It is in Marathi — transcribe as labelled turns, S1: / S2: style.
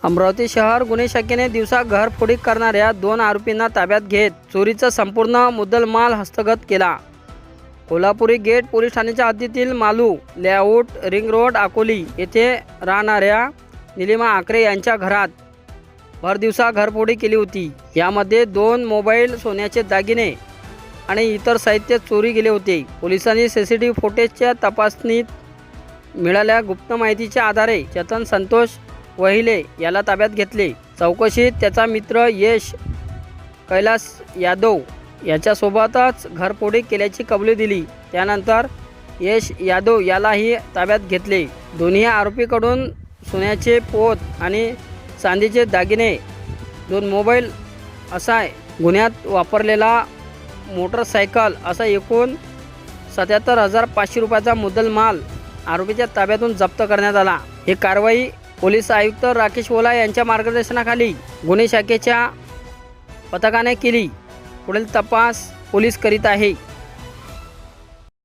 S1: अमरावती शहर गुन्हे शाखेने दिवसा घरफोडी करणाऱ्या 2 आरोपींना ताब्यात घेत चोरीचा संपूर्ण मुद्देमाल हस्तगत केला। कोल्हापुरी गेट पोलीस ठाण्याच्या हद्दीतील Malu layout ring road Akoli येथे राहणाऱ्या निलिमा आकरे यांच्या घरात भरदिवसा घरफोडी केली होती। यामध्ये 2 मोबाईल, सोन्याचे दागिने आणि इतर साहित्य चोरी गेले होते। पोलिसांनी सीसीटीव्ही फुटेजच्या तपासणीत मिळालेल्या गुप्त माहितीच्या आधारे चेतन संतोष वहिले याला ताब्यात घेतले। चौकशीत त्याचा मित्र यश कैलास यादव याच्यासोबतच घरफोडी केल्याची कबुली दिली। त्यानंतर यश यादव यालाही ताब्यात घेतले। दोन्ही आरोपीकडून सोन्याचे पोत आणि चांदीचे दागिने, 2 मोबाईल असा गुन्ह्यात वापरलेला मोटरसायकल असा एकूण 77,500 रुपयाचा मुद्देमाल आरोपीच्या ताब्यातून जप्त करण्यात आला। ही कारवाई पोलीस आयुक्त राकेश ओला यांच्या मार्गदर्शनाखाली गुन्हे शाखेच्या पथकाने केली। पुढील तपास पोलीस करीत आहे।